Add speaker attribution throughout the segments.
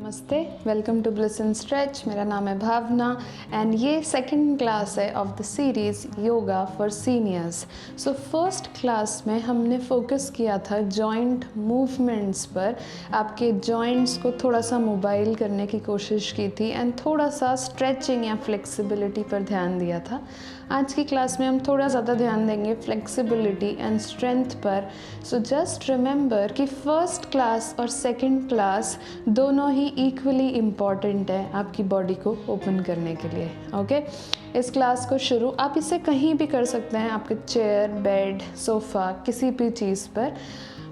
Speaker 1: नमस्ते, welcome to bliss and stretch. मेरा नाम है भावना एंड ये सेकंड क्लास है of the series yoga for seniors. So first class में हमने फोकस किया था जॉइंट मूवमेंट्स पर, आपके जॉइंट्स को थोड़ा सा मोबाइल करने की कोशिश की थी एंड थोड़ा सा स्ट्रेचिंग या फ्लेक्सिबिलिटी पर ध्यान दिया था। आज की क्लास में हम थोड़ा ज़्यादा ध्यान देंगे फ्लेक्सिबिलिटी एंड स्ट्रेंथ पर। सो जस्ट रिमेंबर कि फर्स्ट क्लास और सेकंड क्लास दोनों ही इक्वली इम्पॉर्टेंट है आपकी बॉडी को ओपन करने के लिए। ओके, इस क्लास को शुरू आप इसे कहीं भी कर सकते हैं, आपके चेयर, बेड, सोफ़ा, किसी भी चीज़ पर।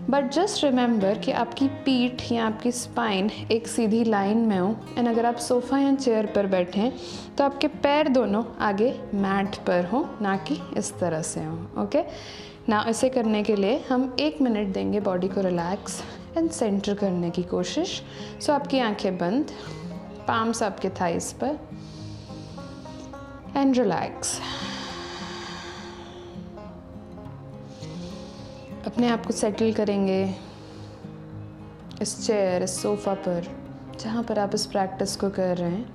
Speaker 1: बट जस्ट रिमेंबर कि आपकी पीठ या आपकी स्पाइन एक सीधी लाइन में हो एंड अगर आप सोफ़ा या चेयर पर बैठे हैं तो आपके पैर दोनों आगे मैट पर हो, ना कि इस तरह से हो। ओके ना, इसे करने के लिए हम 1 मिनट देंगे बॉडी को रिलैक्स एंड सेंटर करने की कोशिश। सो आपकी आंखें बंद, पाम्स आपके थाइस पर एंड रिलैक्स। अपने आप को सेटल करेंगे इस चेयर, इस सोफ़ा पर जहाँ पर आप इस प्रैक्टिस को कर रहे हैं।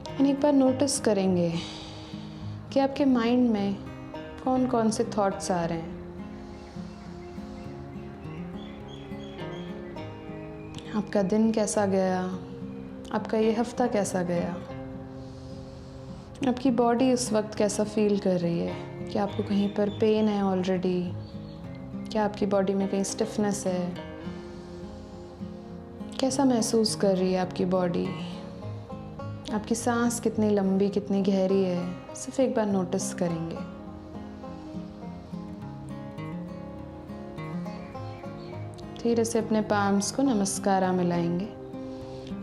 Speaker 1: एंड एक बार नोटिस करेंगे कि आपके माइंड में कौन कौन से थॉट्स आ रहे हैं। आपका दिन कैसा गया, आपका ये हफ्ता कैसा गया, आपकी बॉडी इस वक्त कैसा फील कर रही है। क्या आपको कहीं पर पेन है ऑलरेडी, क्या आपकी बॉडी में कहीं स्टिफनेस है, कैसा महसूस कर रही है आपकी बॉडी, आपकी सांस कितनी लंबी कितनी गहरी है, सिर्फ एक बार नोटिस करेंगे। धीरे से अपने पाम्स को नमस्कारा मिलाएंगे।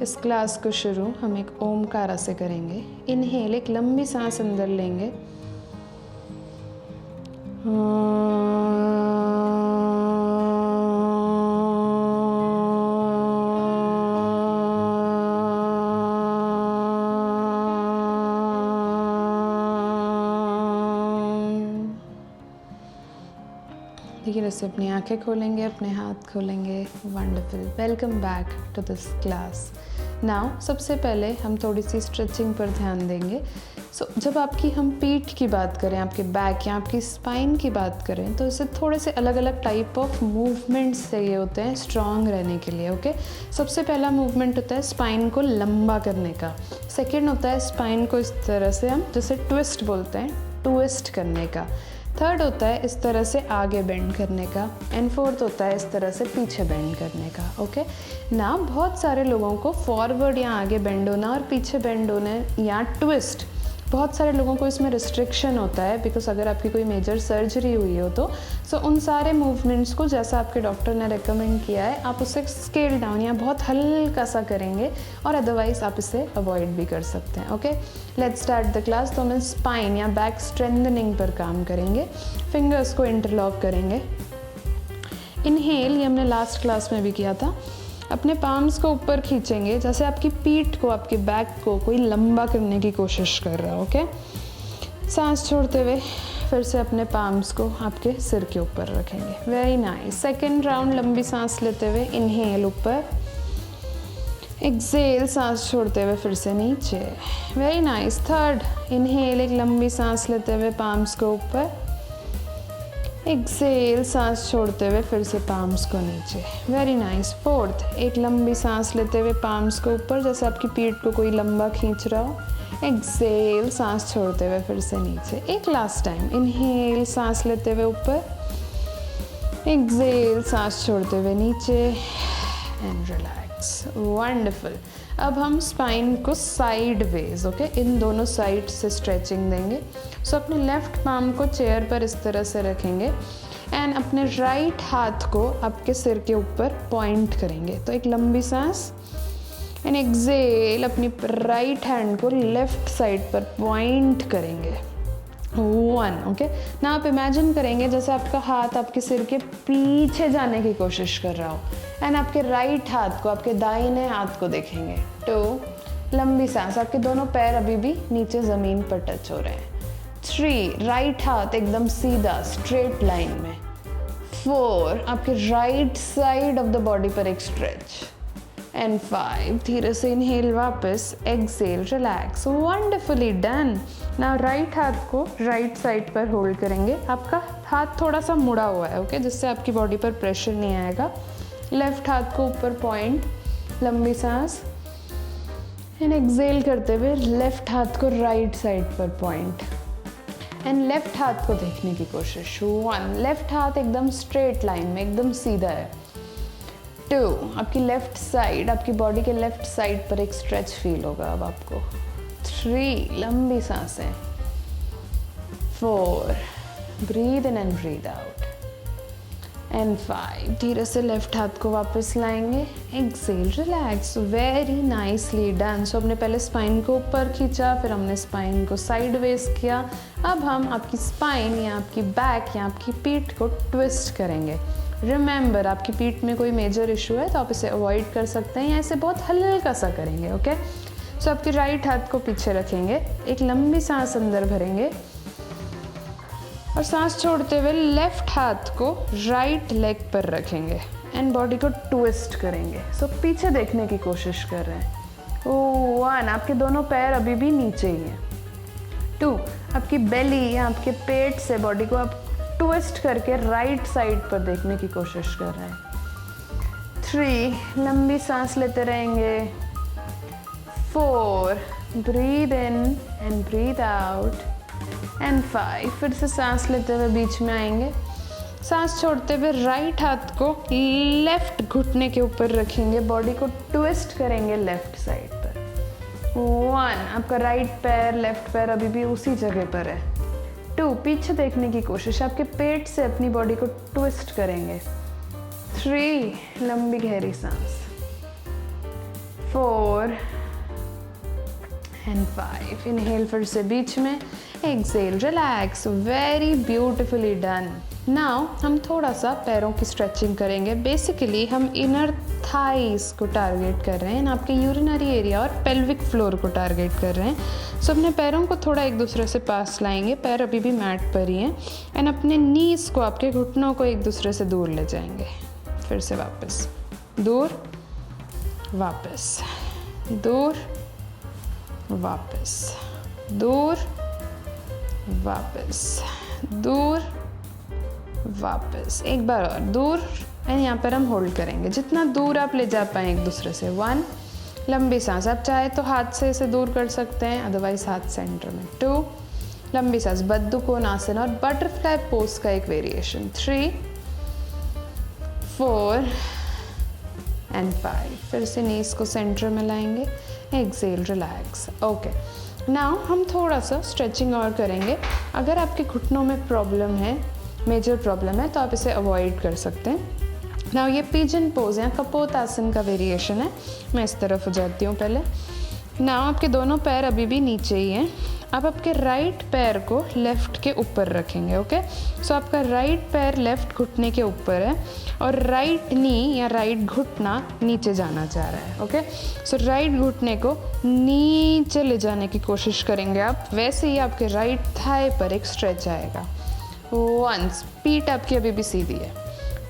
Speaker 1: इस क्लास को शुरू हम एक ओमकारा से करेंगे। इनहेल, एक लंबी सांस अंदर लेंगे, धीरे से अपनी आंखें खोलेंगे, अपने हाथ खोलेंगे। Wonderful, welcome back to this class. Now सबसे पहले हम थोड़ी सी स्ट्रेचिंग पर ध्यान देंगे। सो जब आपकी हम पीठ की बात करें, आपके बैक या आपकी स्पाइन की बात करें, तो इसे थोड़े से अलग अलग टाइप ऑफ मूवमेंट्स चाहिए होते हैं स्ट्रॉन्ग रहने के लिए। ओके, सबसे पहला मूवमेंट होता है स्पाइन को लंबा करने का। सेकेंड होता है स्पाइन को इस तरह से हम जैसे ट्विस्ट बोलते हैं, ट्विस्ट करने का। थर्ड होता है इस तरह से आगे बेंड करने का एंड फोर्थ होता है इस तरह से पीछे बेंड करने का। ओके ना, बहुत सारे लोगों को फॉरवर्ड या आगे बेंड होना और पीछे बेंड होने या ट्विस्ट, बहुत सारे लोगों को इसमें रिस्ट्रिक्शन होता है बिकॉज अगर आपकी कोई मेजर सर्जरी हुई हो तो सो उन सारे मूवमेंट्स को जैसा आपके डॉक्टर ने रेकमेंड किया है आप उसे स्केल डाउन या बहुत हल्का सा करेंगे और अदरवाइज आप इसे अवॉइड भी कर सकते हैं। Okay, let's start the class. तो हम स्पाइन या बैक स्ट्रेंथनिंग पर काम करेंगे। फिंगर्स को इंटरलॉक करेंगे। इनहेल, ये हमने लास्ट क्लास में भी किया था। अपने पाम्स को ऊपर खींचेंगे जैसे आपकी पीठ को, आपके बैक को कोई लंबा करने की कोशिश कर रहा है। ओके, सांस छोड़ते हुए फिर से अपने पाम्स को आपके सिर के ऊपर रखेंगे। Very nice. सेकेंड राउंड लंबी सांस लेते हुए इनहेल ऊपर, एक्सेल सांस छोड़ते हुए फिर से नीचे। Very nice. थर्ड इनहेल, एक लंबी सांस लेते हुए पाम्स को ऊपर, एक्सेल सांस छोड़ते हुए फिर से पाम्स को नीचे। Very nice. फोर्थ, एक लंबी सांस लेते हुए पाम्स को ऊपर जैसे आपकी पीठ को कोई लंबा खींच रहा हो। एक्सेल सांस छोड़ते हुए फिर से नीचे। एक लास्ट टाइम, इनहेल सांस लेते हुए ऊपर, एक्सेल सांस छोड़ते हुए नीचे एंड रिलैक्स। वंडरफुल। अब हम स्पाइन को साइड वेज, ओके, इन दोनों साइड से स्ट्रेचिंग देंगे। सो अपने लेफ्ट पाम को चेयर पर इस तरह से रखेंगे एंड अपने राइट हाथ को आपके सिर के ऊपर पॉइंट करेंगे। तो एक लंबी सांस एंड एक्सेल, अपनी राइट हैंड को लेफ्ट साइड पर पॉइंट करेंगे। 1। ओके ना, आप इमेजिन करेंगे जैसे आपका हाथ आपके सिर के पीछे जाने की कोशिश कर रहा हो एंड आपके राइट हाथ को, आपके दाहिने हाथ को देखेंगे। 2, लंबी सांस, आपके दोनों पैर अभी भी नीचे ज़मीन पर टच हो रहे हैं। 3, राइट हाथ एकदम सीधा स्ट्रेट लाइन में। 4, आपके right side of the body पर एक स्ट्रेच। एंड 5, धीरे से इनहेल वापस, exhale, relax, wonderfully done. Now right हाथ को राइट साइड पर होल्ड करेंगे, आपका हाथ थोड़ा सा मुड़ा हुआ है, ओके, जिससे आपकी बॉडी पर प्रेशर नहीं आएगा। लेफ्ट हाथ को ऊपर पॉइंट, लंबी सांस, एंड एक्सेल करते हुए लेफ्ट हाथ को राइट साइड पर पॉइंट, एंड लेफ्ट हाथ को देखने की कोशिश। 1, लेफ्ट हाथ एकदम स्ट्रेट लाइन में, एकदम सीधा है। 2, आपकी लेफ्ट साइड, आपकी बॉडी के लेफ्ट साइड पर एक स्ट्रेच फील होगा अब आपको। 3, लंबी सांसें। 4, breathe in and breathe out, and 5, धीरे से लेफ्ट हाथ को वापस लाएंगे, exhale, relax, very nicely done. So हमने पहले स्पाइन को ऊपर खींचा, फिर हमने स्पाइन को साइडवेज किया। अब हम आपकी स्पाइन या आपकी बैक या आपकी पीठ को ट्विस्ट करेंगे। रिमेंबर, आपकी पीठ में कोई मेजर इशू है तो आप इसे अवॉइड कर सकते हैं या इसे बहुत हल्का सा करेंगे, ओके। सो आपके राइट हाथ को पीछे रखेंगे, एक लंबी सांस अंदर भरेंगे और सांस छोड़ते हुए लेफ्ट हाथ को राइट लेग पर रखेंगे एंड बॉडी को ट्विस्ट करेंगे। सो पीछे देखने की कोशिश कर रहे हैं। 1, आपके दोनों पैर अभी भी नीचे ही हैं। 2, आपकी बेली या आपके पेट से बॉडी को आप ट्विस्ट करके राइट साइड पर देखने की कोशिश कर रहे हैं। 3, लंबी सांस लेते रहेंगे। 4, breathe in and breathe out, and 5, फिर से सांस लेते हुए बीच में आएंगे। सांस छोड़ते हुए राइट हाथ को लेफ्ट घुटने के ऊपर रखेंगे, बॉडी को ट्विस्ट करेंगे लेफ्ट साइड पर। 1, आपका राइट पैर, लेफ्ट पैर अभी भी उसी जगह पर है। 2, पीछे देखने की कोशिश, आपके पेट से अपनी बॉडी को ट्विस्ट करेंगे। 3, लंबी गहरी सांस। 4 एंड 5, इनहेल फिर से बीच में, exhale, relax, very beautifully done. Now हम थोड़ा सा पैरों की स्ट्रेचिंग करेंगे। बेसिकली हम इनर थाइस को टारगेट कर रहे हैं, आपके यूरिनरी एरिया और पेल्विक फ्लोर को टारगेट कर रहे हैं। सो अपने पैरों को थोड़ा एक दूसरे से पास लाएंगे, पैर अभी भी मैट पर ही हैं, एंड अपने नीज को, आपके घुटनों को एक दूसरे से दूर ले जाएंगे। फिर से वापस, दूर, वापस, दूर, वापस, दूर, वापस, दूर, वापस, एक बार और, दूर, एंड यहाँ पर हम होल्ड करेंगे जितना दूर आप ले जा पाएँ एक दूसरे से। 1, लंबी सांस, आप चाहे तो हाथ से इसे दूर कर सकते हैं, अदरवाइज हाथ सेंटर में। 2, लंबी सांस, बद्दू कोणासन और बटरफ्लाई पोज का एक वेरिएशन। 3, 4 एंड 5, फिर से नीज को सेंटर में लाएंगे, एक्सेल, रिलैक्स, ओके। नाउ हम थोड़ा सा स्ट्रेचिंग और करेंगे। अगर आपके घुटनों में प्रॉब्लम है, मेजर प्रॉब्लम है, तो आप इसे अवॉइड कर सकते हैं। नाउ ये पिजन पोज या कपोतासन का वेरिएशन है। मैं इस तरफ हो जाती हूँ पहले। नाउ आपके दोनों पैर अभी भी नीचे ही हैं। आप आपके राइट पैर को लेफ्ट के ऊपर रखेंगे, ओके। सो आपका राइट पैर लेफ्ट घुटने के ऊपर है और राइट नी या राइट घुटना नीचे जाना चाह रहा है, ओके। सो राइट घुटने को नीचे ले जाने की कोशिश करेंगे आप। वैसे ही आपके राइट थाई पर एक स्ट्रेच आएगा। 1, पीठ आपकी अभी भी सीधी है।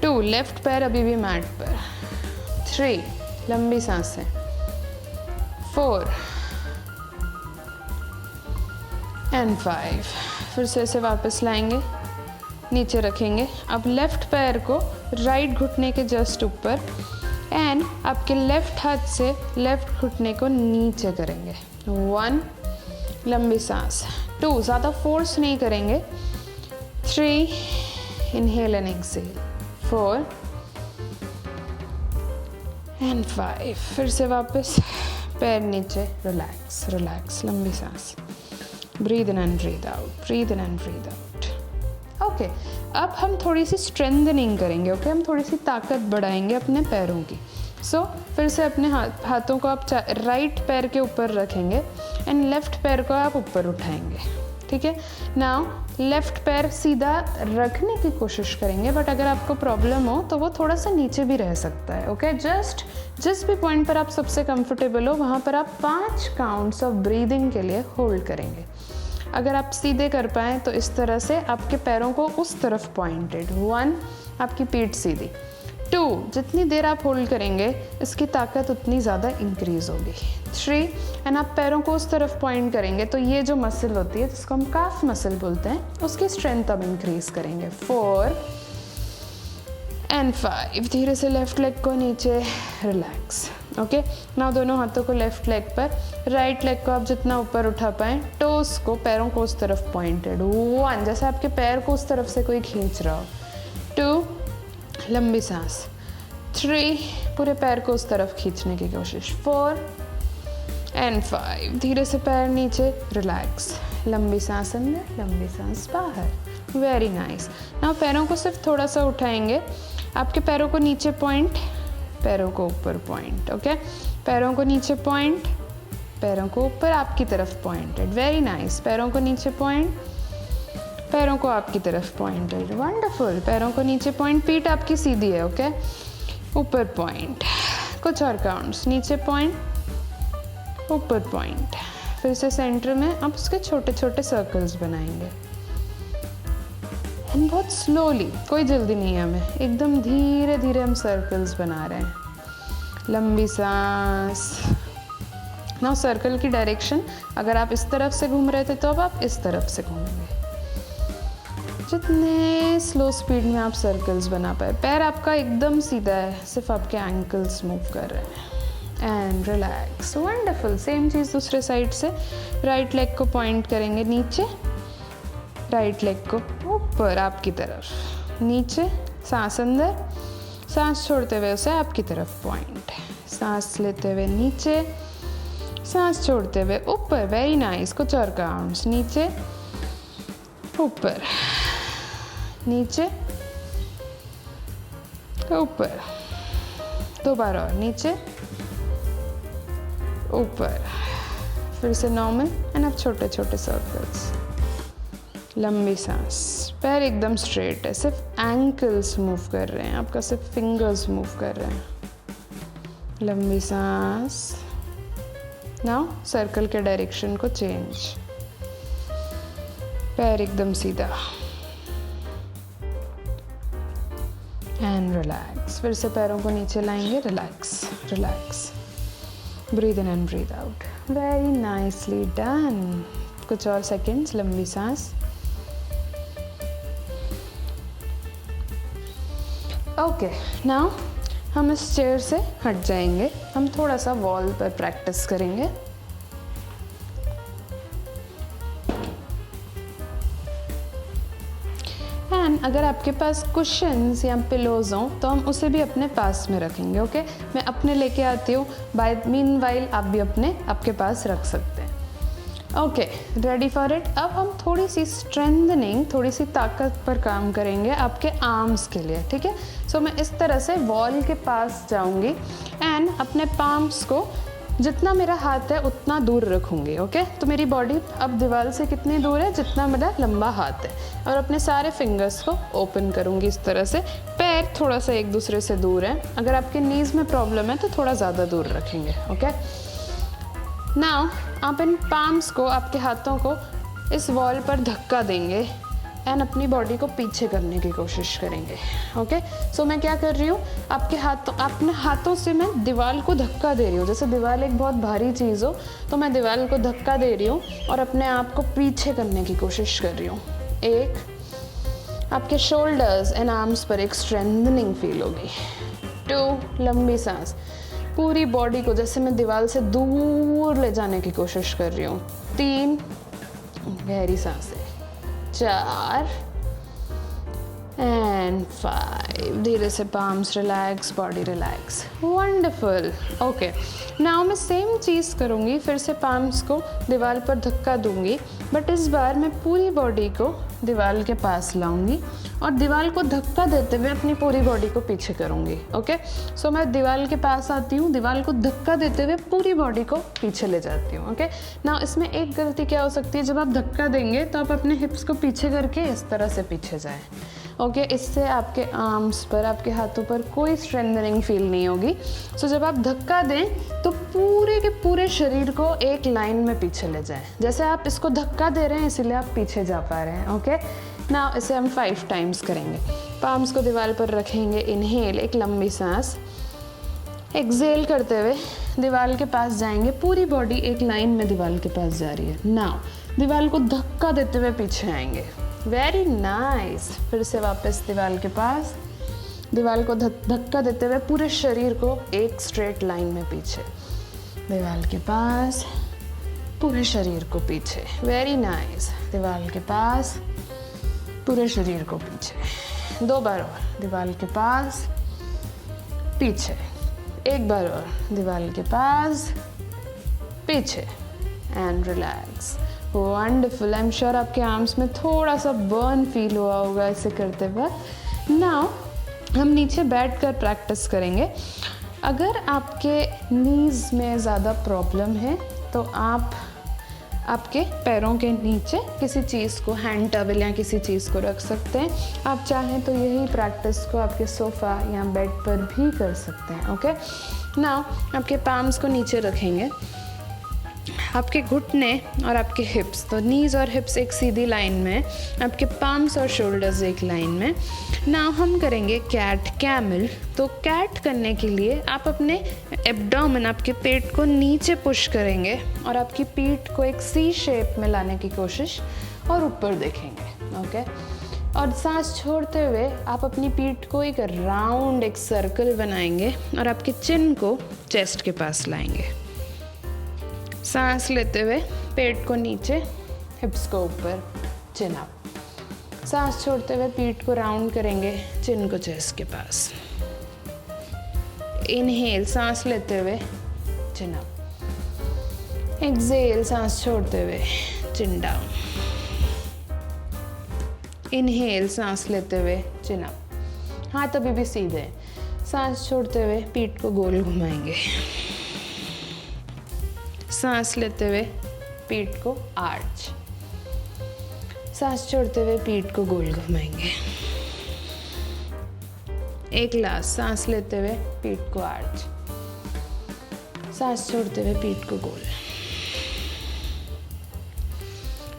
Speaker 1: 2, लेफ्ट पैर अभी भी मैट पर। 3, लंबी सांसें। 4 एंड 5, फिर से इसे वापस लाएंगे, नीचे रखेंगे। अब लेफ्ट पैर को राइट घुटने के जस्ट ऊपर एंड आपके लेफ्ट हाथ से लेफ्ट घुटने को नीचे करेंगे। 1, लंबी सांस। 2, ज़्यादा फोर्स नहीं करेंगे। 3, इनहेल एंड एक्सेल। 4 एंड 5, फिर से वापस पैर नीचे, रिलैक्स, रिलैक्स, लंबी सांस। Breathe in and breathe out, breathe in and breathe out, okay. अब हम थोड़ी सी स्ट्रेंथनिंग करेंगे, ओके। हम थोड़ी सी ताकत बढ़ाएंगे अपने पैरों की। सो फिर से अपने हाथों को आप राइट पैर के ऊपर रखेंगे एंड लेफ्ट पैर को आप ऊपर उठाएंगे, ठीक है। नाउ लेफ्ट पैर सीधा रखने की कोशिश करेंगे, बट अगर आपको प्रॉब्लम हो तो वो थोड़ा सा नीचे भी रह सकता है, ओके। जस्ट जिस भी पॉइंट पर आप सबसे कंफर्टेबल हो वहाँ पर आप 5 काउंट्स ऑफ ब्रीदिंग के लिए होल्ड करेंगे। अगर आप सीधे कर पाएँ तो इस तरह से आपके पैरों को उस तरफ पॉइंटेड। 1, आपकी पीठ सीधी। 2, जितनी देर आप होल्ड करेंगे इसकी ताकत उतनी ज़्यादा इंक्रीज होगी। 3, एंड आप पैरों को उस तरफ पॉइंट करेंगे तो ये जो मसल होती है जिसको हम काफ मसल बोलते हैं उसकी स्ट्रेंथ अब इंक्रीज करेंगे। 4 एंड 5, धीरे से लेफ्ट लेग को नीचे, रिलैक्स। ओके, नाउ दोनों हाथों को लेफ्ट लेग पर, राइट लेग को आप जितना ऊपर उठा पाएँ, टोस को, पैरों को उस तरफ पॉइंटेड। 1, जैसे आपके पैर को उस तरफ से कोई खींच रहा हो। 2, लंबी सांस। 3, पूरे पैर को उस तरफ खींचने की कोशिश। 4 एंड 5, धीरे से पैर नीचे, रिलैक्स। लंबी सांस अंदर, लंबी सांस बाहर। Very nice. नाउ पैरों को सिर्फ थोड़ा सा उठाएंगे, आपके पैरों को नीचे पॉइंट, पैरों को ऊपर पॉइंट। ओके, पैरों को नीचे पॉइंट, पैरों को ऊपर आपकी तरफ पॉइंटेड। Very nice. पैरों को नीचे पॉइंट, पैरों को आपकी तरफ पॉइंटेड। वंडरफुल। पैरों को नीचे पॉइंट, पीठ आपकी सीधी है। ओके, ऊपर पॉइंट। कुछ और काउंट्स, नीचे पॉइंट, ऊपर पॉइंट। फिर से सेंटर में आप उसके छोटे छोटे सर्कल्स बनाएंगे। एंड बहुत स्लोली, कोई जल्दी नहीं है हमें, एकदम धीरे धीरे हम सर्कल्स बना रहे हैं। लंबी सांस। नाउ सर्कल की डायरेक्शन, अगर आप इस तरफ से घूम रहे थे तो अब आप इस तरफ से घूमेंगे। जितने स्लो स्पीड में आप सर्कल्स बना पाए। पैर आपका एकदम सीधा है, सिर्फ आपके एंकल्स मूव कर रहे हैं। And relax. वंडरफुल। सेम चीज़ दूसरे साइड से, राइट लेग को पॉइंट करेंगे नीचे, राइट लेग को ऊपर आपकी तरफ, नीचे, सांस अंदर, सांस छोड़ते हुए उसे आपकी तरफ पॉइंट, सांस लेते हुए नीचे, सांस छोड़ते हुए ऊपर। Very nice. कुछ और काउंट्स, नीचे, ऊपर, नीचे, ऊपर। दोबारा और, नीचे, ऊपर। फिर से नॉर्मल एंड अब छोटे छोटे सर्कल्स। लंबी सांस। पैर एकदम स्ट्रेट है, सिर्फ एंकल्स मूव कर रहे हैं, आपका सिर्फ फिंगर्स मूव कर रहे हैं। लंबी सांस। नाउ सर्कल के डायरेक्शन को चेंज, पैर एकदम सीधा एंड रिलैक्स। फिर से पैरों को नीचे लाएंगे, relax, relax. Breathe in and breathe out. Very nicely done. कुछ और सेकेंड्स। लंबी सांस। ओके, नाउ हम इस चेयर से हट जाएंगे, हम थोड़ा सा वॉल पर प्रैक्टिस करेंगे। एंड अगर आपके पास कुशन्स या पिलोज हों तो हम उसे भी अपने पास में रखेंगे। ओके, मैं अपने लेके आती हूँ, बाय मीनवाइल आप भी अपने आपके पास रख सकते हैं। Okay, ready for it. अब हम थोड़ी सी स्ट्रेंथनिंग, थोड़ी सी ताकत पर काम करेंगे आपके आर्म्स के लिए। ठीक है, सो मैं इस तरह से वॉल के पास जाऊंगी एंड अपने पाम्स को जितना मेरा हाथ है उतना दूर रखूंगी। ओके, तो मेरी बॉडी अब दीवार से कितनी दूर है, जितना मेरा लंबा हाथ है, और अपने सारे फिंगर्स को ओपन करूंगी इस तरह से। पैर थोड़ा सा एक दूसरे से दूर है, अगर आपके नीज में प्रॉब्लम है तो थोड़ा ज़्यादा दूर रखेंगे। ओके, नाउ आप इन पाम्स को, आपके हाथों को इस वॉल पर धक्का देंगे एंड अपनी बॉडी को पीछे करने की कोशिश करेंगे। ओके, सो मैं क्या कर रही हूँ, आपके हाथों, अपने हाथों से मैं दीवार को धक्का दे रही हूँ। जैसे दीवार एक बहुत भारी चीज़ हो तो मैं दीवार को धक्का दे रही हूँ और अपने आप को पीछे करने की कोशिश कर रही हूँ। एक, आपके शोल्डर्स एंड आर्म्स पर एक स्ट्रेंथनिंग फील होगी। 2, लंबी सांस। पूरी बॉडी को जैसे मैं दीवार से दूर ले जाने की कोशिश कर रही हूँ। 3, गहरी सांसें। 4 एंड 5, धीरे से palms relax, body relax. Wonderful. Okay, now मैं सेम चीज़ करूँगी, फिर से पाम्स को दीवार पर धक्का दूंगी, बट इस बार मैं पूरी बॉडी को दीवार के पास लाऊंगी और दीवार को धक्का देते हुए अपनी पूरी बॉडी को पीछे करूँगी। ओके, सो मैं दीवार के पास आती हूँ, दीवार को धक्का देते हुए पूरी बॉडी को पीछे ले जाती हूँ। ओके, नाउ इसमें एक गलती क्या हो सकती है, जब आप धक्का देंगे तो आप अपने हिप्स को पीछे करके इस तरह से पीछे जाएं। ओके, इससे आपके आर्म्स पर, आपके हाथों पर कोई स्ट्रेंथनिंग फील नहीं होगी। सो जब आप धक्का दें तो पूरे के पूरे शरीर को एक लाइन में पीछे ले जाएं। जैसे आप इसको धक्का दे रहे हैं इसीलिए आप पीछे जा पा रहे हैं। ओके, नाउ इसे हम 5 टाइम्स करेंगे। पाम्स को दीवार पर रखेंगे, इनहेल, एक लंबी सांस, एक्सहेल करते हुए दीवार के पास जाएंगे, पूरी बॉडी एक लाइन में दीवार के पास जा रही है। नाउ दीवार को धक्का देते हुए पीछे आएंगे, वेरी नाइस। फिर से वापस दीवार के पास, दीवार को धक्का देते हुए पूरे शरीर को एक स्ट्रेट लाइन में पीछे, दीवार के पास, पूरे शरीर को पीछे, वेरी नाइस। दीवार के पास, पूरे शरीर को पीछे, 2 बार और, दीवार के पास, पीछे, 1 बार और, दीवार के पास, पीछे, and relax. Wonderful. I am sure आपके आर्म्स में थोड़ा सा बर्न फील हुआ होगा इसे करते वक्त। नाउ हम नीचे बैठकर प्रैक्टिस करेंगे। अगर आपके नीज़ में ज़्यादा प्रॉब्लम है तो आप आपके पैरों के नीचे किसी चीज़ को, हैंड टॉवल या किसी चीज़ को रख सकते हैं। आप चाहें तो यही प्रैक्टिस को आपके सोफ़ा या बेड पर भी कर सकते हैं। ओके, नाउ आपके पाम्स को नीचे रखेंगे, आपके घुटने और आपके हिप्स, तो नीज़ और हिप्स एक सीधी लाइन में, आपके पाम्स और शोल्डर्स एक लाइन में। नाउ हम करेंगे कैट कैमल। तो कैट करने के लिए आप अपने एब्डोमेन, आपके पेट को नीचे पुश करेंगे और आपकी पीठ को एक सी शेप में लाने की कोशिश और ऊपर देखेंगे। ओके, और सांस छोड़ते हुए आप अपनी पीठ को एक राउंड, एक सर्कल बनाएंगे और आपके चिन को चेस्ट के पास लाएंगे। सांस लेते हुए पेट को नीचे, हिप्स को ऊपर, चिन अप। सांस छोड़ते हुए पीठ को राउंड करेंगे, चिन को चेस्ट के पास। इनहेल, सांस लेते हुए चिन अप। एक्सहेल, सांस छोड़ते हुए चिन डाउन। इनहेल, सांस लेते हुए चिन अप। हाथ अभी भी सीधे। सांस छोड़ते हुए पीठ को गोल घुमाएंगे। सांस लेते हुए पीठ को आर्च। सांस छोड़ते हुए पीठ को गोल घुमाएंगे। एक लास्ट, सांस लेते हुए पीठ को आर्च, सांस छोड़ते हुए पीठ को गोल।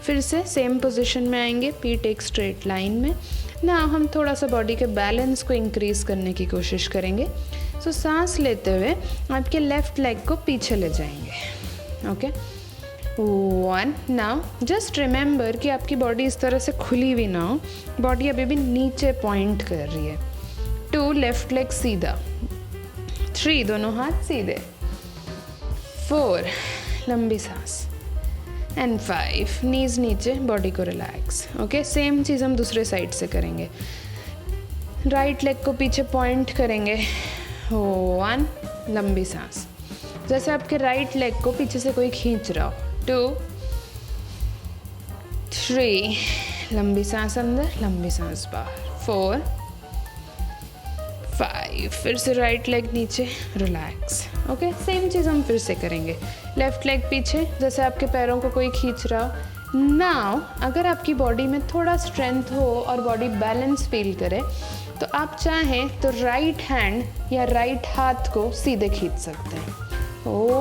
Speaker 1: फिर से सेम पोजीशन में आएंगे, पीठ एक स्ट्रेट लाइन में। ना हम थोड़ा सा बॉडी के बैलेंस को इंक्रीज करने की कोशिश करेंगे। सो सांस लेते हुए आपके लेफ्ट लेग को पीछे ले जाएंगे। ओके, 1। नाउ जस्ट रिमेंबर कि आपकी बॉडी इस तरह से खुली हुई ना हो, बॉडी अभी भी नीचे पॉइंट कर रही है। 2, लेफ्ट लेग सीधा। 3, दोनों हाथ सीधे। 4, लंबी सांस। एंड 5, नीज नीचे, बॉडी को रिलैक्स। ओके, सेम चीज़ हम दूसरे साइड से करेंगे। राइट लेग को पीछे पॉइंट करेंगे। 1, लंबी सांस, जैसे आपके राइट लेग को पीछे से कोई खींच रहा हो। 2, 3, लंबी सांस अंदर, लंबी सांस बाहर। 4, 5, फिर से राइट लेग नीचे, रिलैक्स। ओके, सेम चीज़ हम फिर से करेंगे। लेफ्ट लेग पीछे, जैसे आपके पैरों को कोई खींच रहा हो। नाउ अगर आपकी बॉडी में थोड़ा स्ट्रेंथ हो और बॉडी बैलेंस फील करे तो आप चाहें तो राइट हैंड या राइट हाथ को सीधे खींच सकते हैं।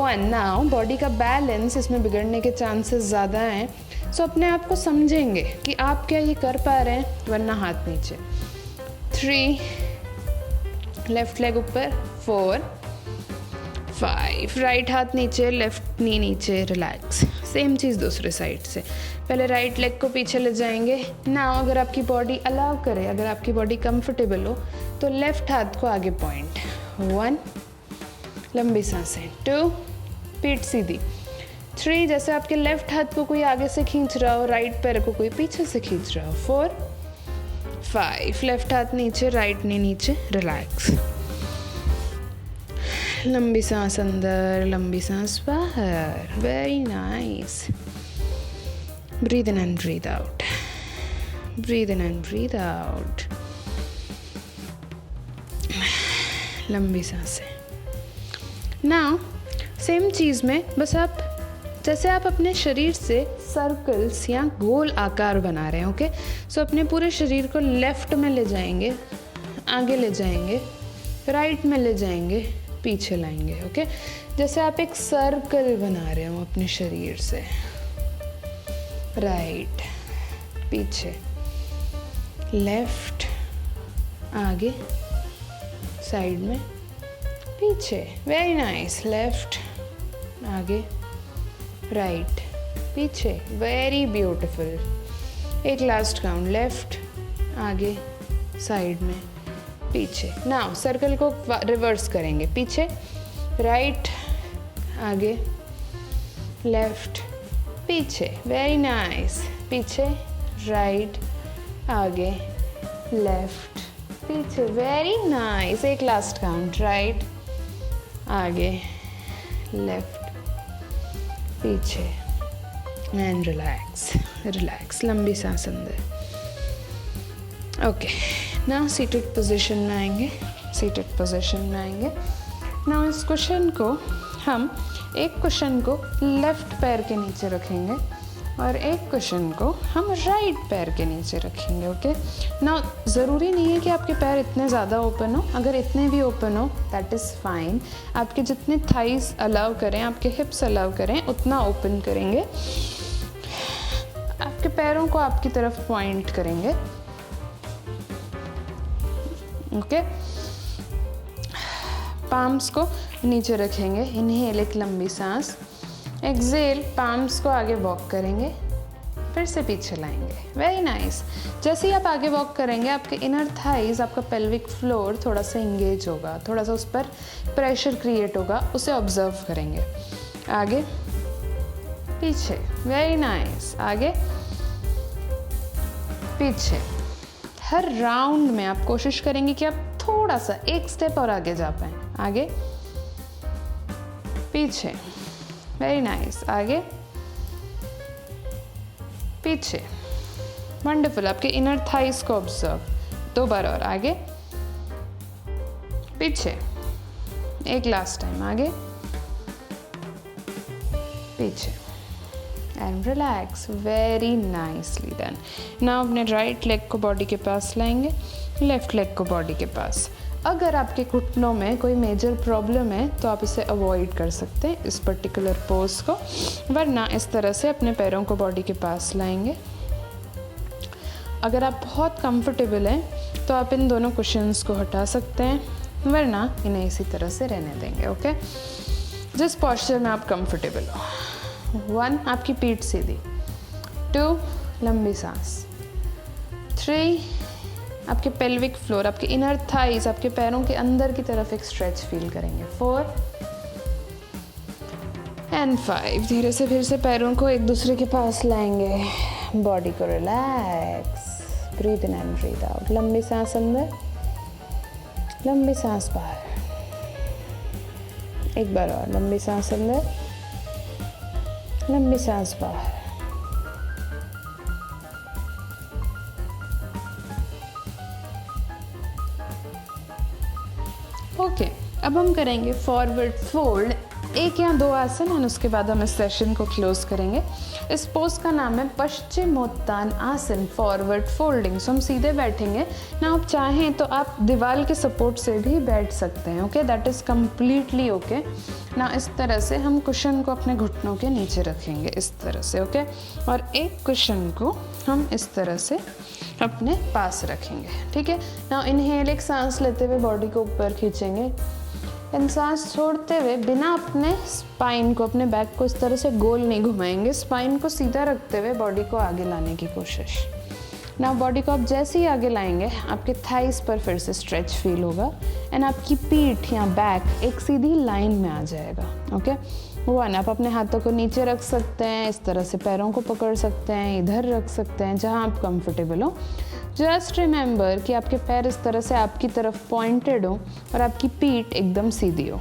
Speaker 1: एंड नाउ बॉडी का बैलेंस इसमें बिगड़ने के चांसेस ज़्यादा हैं। सो अपने आप को समझेंगे कि आप क्या ये कर पा रहे हैं, वरना हाथ नीचे। 3, लेफ्ट लेग ऊपर। 4, 5, राइट हाथ नीचे, लेफ्ट नी नीचे, रिलैक्स। सेम चीज़ दूसरे साइड से, पहले राइट लेग को पीछे ले जाएंगे। नाउ अगर आपकी बॉडी अलाउ करे, अगर आपकी बॉडी कंफर्टेबल हो तो लेफ्ट हाथ को आगे पॉइंट। 1, लंबी सांसें। 2, पीठ सीधी। 3, जैसे आपके लेफ्ट हाथ को कोई आगे से खींच रहा हो, राइट पैर को कोई पीछे से खींच रहा हो। 4, 5, लेफ्ट हाथ नीचे, राइट नी नीचे, रिलैक्स। लंबी सांस अंदर, लंबी सांस बाहर, very nice. Breathe in and breathe out, breathe in and breathe out. लंबी सांसें। नाउ सेम चीज़ में बस आप, जैसे आप अपने शरीर से सर्कल्स या गोल आकार बना रहे हैं। ओके, सो अपने पूरे शरीर को लेफ्ट में ले जाएंगे, आगे ले जाएंगे, राइट में ले जाएंगे, पीछे लाएंगे। ओके, जैसे आप एक सर्कल बना रहे हो अपने शरीर से। राइट, पीछे, लेफ्ट, आगे, साइड में, पीछे, वेरी नाइस, लेफ्ट, आगे, राइट, पीछे, वेरी ब्यूटिफुल। एक लास्ट काउंट, लेफ्ट, आगे, साइड में, पीछे। नाउ सर्कल को रिवर्स करेंगे, पीछे, राइट, आगे, लेफ्ट, पीछे, वेरी नाइस, पीछे, राइट, आगे, लेफ्ट, पीछे, वेरी नाइस। एक लास्ट काउंट, राइट, आगे, लेफ्ट, पीछे, एंड रिलैक्स, रिलैक्स, लंबी सांस अंदर। ओके, नाउ सीटेड पोजीशन में आएंगे, सीटेड पोजीशन में आएंगे। नाउ इस कुशन को हम एक कुशन को लेफ्ट पैर के नीचे रखेंगे और एक कुशन को हम राइट पैर के नीचे रखेंगे। ओके, नाउ ज़रूरी नहीं है कि आपके पैर इतने ज़्यादा ओपन हो, अगर इतने भी ओपन हो दैट इज़ फाइन। आपके जितने थाइस अलाउ करें, आपके हिप्स अलाउ करें, उतना ओपन करेंगे। आपके पैरों को आपकी तरफ पॉइंट करेंगे। ओके, पाम्स को नीचे रखेंगे। इनहेल, एक लंबी सांस। एक्सेल, पाम्स को आगे वॉक करेंगे, फिर से पीछे लाएंगे। Very nice. जैसे ही आप आगे वॉक करेंगे आपके इनर थाइज, आपका पेल्विक फ्लोर थोड़ा सा इंगेज होगा, थोड़ा सा उस पर प्रेशर क्रिएट होगा, उसे ऑब्जर्व करेंगे। आगे, पीछे, वेरी नाइस। आगे, पीछे। हर राउंड में आप कोशिश करेंगे कि आप थोड़ा सा एक स्टेप और आगे जा पाएं। आगे, पीछे, वेरी नाइस। आगे, पीछे, वंडरफुल। आपके इनर थाइस को ऑब्जर्व। 2 बार और। आगे, पीछे, एक लास्ट टाइम। आगे, पीछे, and relax, very nicely done. Now अपने राइट लेग को बॉडी के पास लाएंगे, लेफ्ट लेग को बॉडी के पास। अगर आपके घुटनों में कोई मेजर प्रॉब्लम है तो आप इसे अवॉइड कर सकते हैं, इस पर्टिकुलर पोज को, वरना इस तरह से अपने पैरों को बॉडी के पास लाएंगे। अगर आप बहुत कंफर्टेबल हैं तो आप इन दोनों कुशन्स को हटा सकते हैं, वरना इन्हें इसी तरह से रहने देंगे। ओके, जिस पोस्चर में आप कंफर्टेबल हो। 1, आपकी पीठ सीधी। 2, लंबी सांस। 3, आपके पेल्विक फ्लोर, आपके इनर थाइज, आपके पैरों के अंदर की तरफ एक स्ट्रेच फील करेंगे। 4 एंड 5। धीरे से फिर से पैरों को एक दूसरे के पास लाएंगे, बॉडी को relax, breathe in and breathe out. लंबी सांस अंदर, लंबी सांस बाहर। एक बार और, लंबी सांस अंदर, लंबी सांस बाहर। ओके, अब हम करेंगे फॉरवर्ड फोल्ड, 1 या 2 आसन, और उसके बाद हम इस सेशन को क्लोज करेंगे। इस पोज का नाम है पश्चिमोत्तान आसन, फॉरवर्ड फोल्डिंग। सो हम सीधे बैठेंगे ना। आप चाहें तो आप दीवार के सपोर्ट से भी बैठ सकते हैं। Okay, that is completely okay ना। इस तरह से हम कुशन को अपने घुटनों के नीचे रखेंगे, इस तरह से। ओके, और एक कुशन को हम इस तरह से अपने पास रखेंगे। ठीक है ना। इनहेल, एक सांस लेते हुए बॉडी को ऊपर खींचेंगे। इन सांस छोड़ते हुए बिना अपने स्पाइन को, अपने बैक को इस तरह से गोल नहीं घुमाएंगे। स्पाइन को सीधा रखते हुए बॉडी को आगे लाने की कोशिश। ना बॉडी को आप जैसे ही आगे लाएंगे आपके थाइस पर फिर से स्ट्रेच फील होगा एंड आपकी पीठ या बैक एक सीधी लाइन में आ जाएगा। ओके, 1, आप अपने हाथों को नीचे रख सकते हैं, इस तरह से पैरों को पकड़ सकते हैं, इधर रख सकते हैं, जहां आप कंफर्टेबल हो। जस्ट रिमेंबर कि आपके पैर इस तरह से आपकी तरफ पॉइंटेड हो और आपकी पीठ एकदम सीधी हो।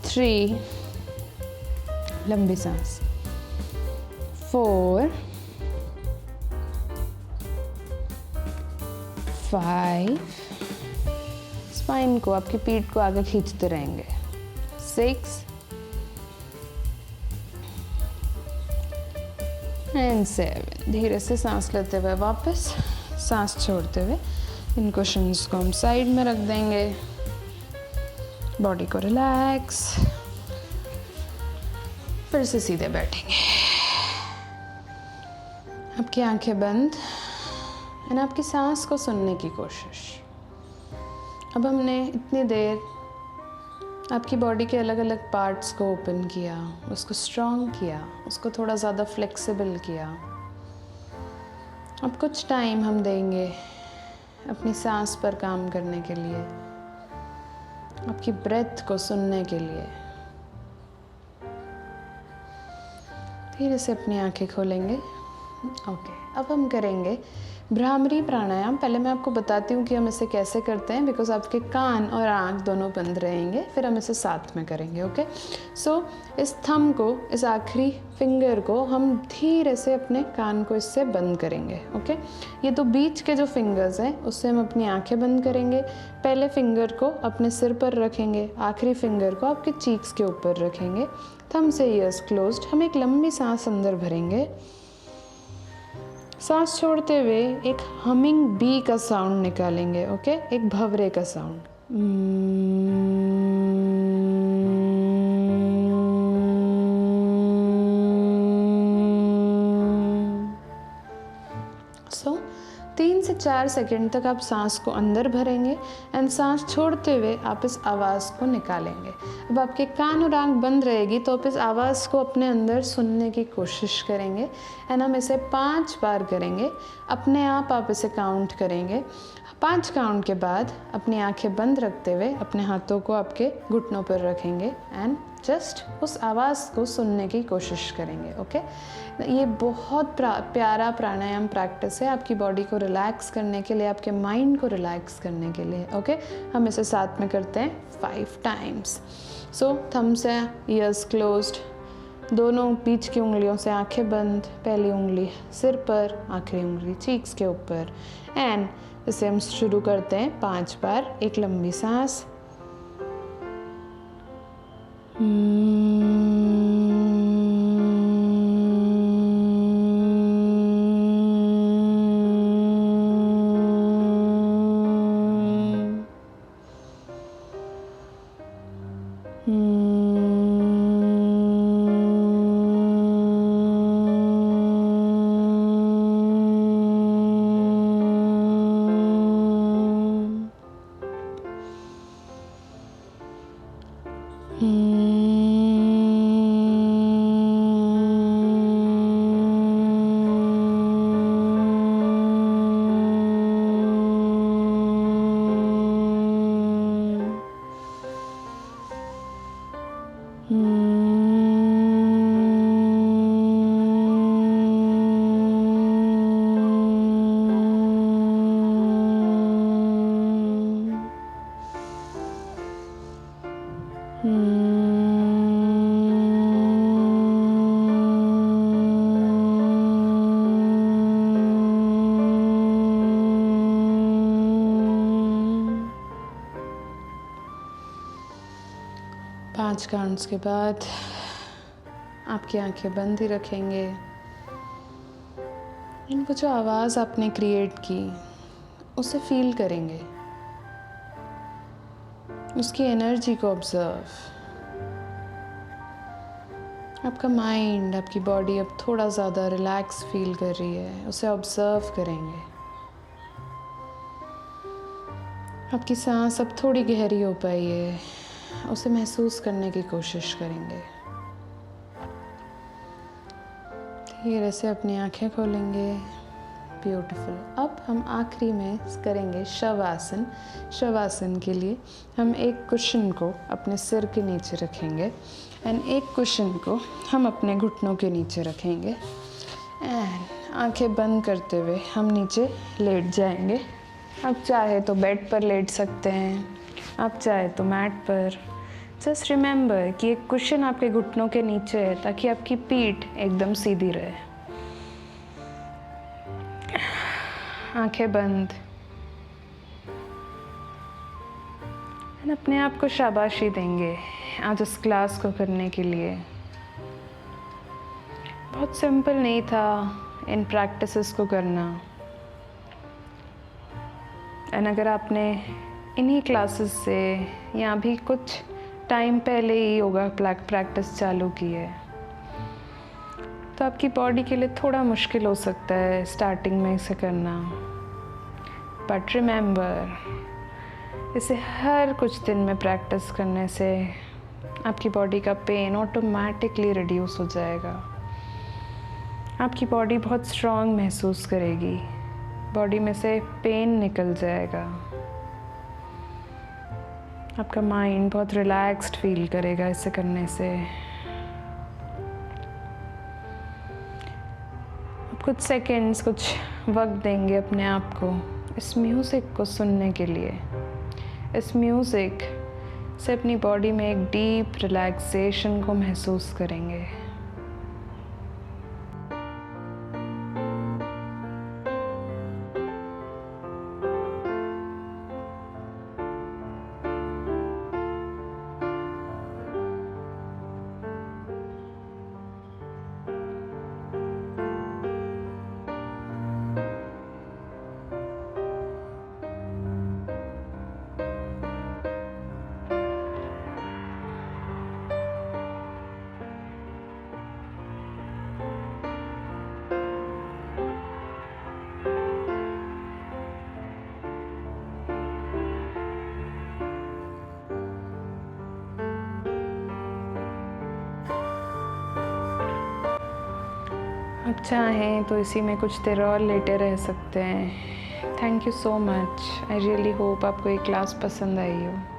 Speaker 1: 3, लंबी सांस। 4, 5, स्पाइन को, आपकी पीठ को आगे खींचते रहेंगे। 6 एंड 7। धीरे से सांस लेते हुए वापस, सांस छोड़ते हुए इन कुशन्स को हम साइड में रख देंगे। बॉडी को रिलैक्स, फिर से सीधे बैठेंगे। आपकी आंखें बंद, एंड आपकी सांस को सुनने की कोशिश। अब हमने इतनी देर आपकी बॉडी के अलग अलग पार्ट्स को ओपन किया, उसको स्ट्रॉन्ग किया, उसको थोड़ा ज़्यादा फ्लेक्सिबल किया। अब कुछ टाइम हम देंगे अपनी सांस पर काम करने के लिए, आपकी ब्रेथ को सुनने के लिए। धीरे से अपनी आंखें खोलेंगे। ओके, अब हम करेंगे भ्रामरी प्राणायाम। पहले मैं आपको बताती हूँ कि हम इसे कैसे करते हैं, बिकॉज आपके कान और आँख दोनों बंद रहेंगे, फिर हम इसे साथ में करेंगे। ओके, सो इस थंब को, इस आखिरी फिंगर को हम धीरे से अपने कान को इससे बंद करेंगे। ओके, ये तो बीच के जो फिंगर्स हैं उससे हम अपनी आंखें बंद करेंगे। पहले फिंगर को अपने सिर पर रखेंगे, आखिरी फिंगर को आपके चीक्स के ऊपर रखेंगे, थंब से ईयर्स क्लोज्ड। हम एक लंबी सांस अंदर भरेंगे, सांस छोड़ते हुए एक हमिंग बी का साउंड निकालेंगे। ओके, एक भंवरे का साउंड। सो 3 से 4 सेकंड तक आप सांस को अंदर भरेंगे एंड सांस छोड़ते हुए आप इस आवाज़ को निकालेंगे। अब आपके कान और आँख बंद रहेगी तो आप इस आवाज़ को अपने अंदर सुनने की कोशिश करेंगे एंड हम इसे 5 बार करेंगे। अपने आप इसे काउंट करेंगे। 5 काउंट के बाद अपनी आंखें बंद रखते हुए अपने हाथों को आपके घुटनों पर रखेंगे एंड जस्ट उस आवाज़ को सुनने की कोशिश करेंगे। ओके, ये बहुत प्यारा प्राणायाम प्रैक्टिस है आपकी बॉडी को रिलैक्स करने के लिए, आपके माइंड को रिलैक्स करने के लिए। ओके, हम इसे साथ में करते हैं 5 टाइम्स। सो थंब से ईयर्स क्लोज्ड, दोनों बीच की उंगलियों से आंखें बंद, पहली उंगली सिर पर, आखिरी उंगली चीक्स के ऊपर एंड इसे हम शुरू करते हैं 5 बार। एक लंबी सांस, पाँच काउंट्स के बाद आपकी आंखें बंद ही रखेंगे। इनको जो आवाज़ आपने क्रिएट की उसे फील करेंगे, उसकी एनर्जी को ऑब्जर्व। आपका माइंड, आपकी बॉडी अब थोड़ा ज़्यादा रिलैक्स फील कर रही है, उसे ऑब्जर्व करेंगे। आपकी सांस अब थोड़ी गहरी हो पाई है, उसे महसूस करने की कोशिश करेंगे। धीरे से अपनी आंखें खोलेंगे। ब्यूटीफुल। अब हम आखिरी में करेंगे शवासन। शवासन के लिए हम एक कुशन को अपने सिर के नीचे रखेंगे एंड एक कुशन को हम अपने घुटनों के नीचे रखेंगे एंड आंखें बंद करते हुए हम नीचे लेट जाएंगे। आप चाहे तो बेड पर लेट सकते हैं, आप चाहे तो मैट पर। जस्ट रिमेंबर कि एक कुशन आपके घुटनों के नीचे है ताकि आपकी पीठ एकदम सीधी रहे। आंखें बंद एंड अपने आप को शाबाशी देंगे आज इस क्लास को करने के लिए। बहुत सिंपल नहीं था इन प्रैक्टिसेस को करना, एंड अगर आपने इन्हीं क्लासेस से या भी कुछ टाइम पहले ही योगा प्रैक्टिस चालू की है तो आपकी बॉडी के लिए थोड़ा मुश्किल हो सकता है स्टार्टिंग में इसे करना, बट रिमेंबर, इसे हर कुछ दिन में प्रैक्टिस करने से आपकी बॉडी का पेन ऑटोमेटिकली रिड्यूस हो जाएगा। आपकी बॉडी बहुत स्ट्रॉन्ग महसूस करेगी, बॉडी में से पेन निकल जाएगा, आपका माइंड बहुत रिलैक्स्ड फील करेगा इसे करने से। आप कुछ सेकंड्स, कुछ वक्त देंगे अपने आप को इस म्यूज़िक को सुनने के लिए। इस म्यूज़िक से अपनी बॉडी में एक डीप रिलैक्सेशन को महसूस करेंगे। आप चाहें तो इसी में कुछ देर और लेटे रह सकते हैं। Thank you so much. I really hope आपको ये क्लास पसंद आई हो।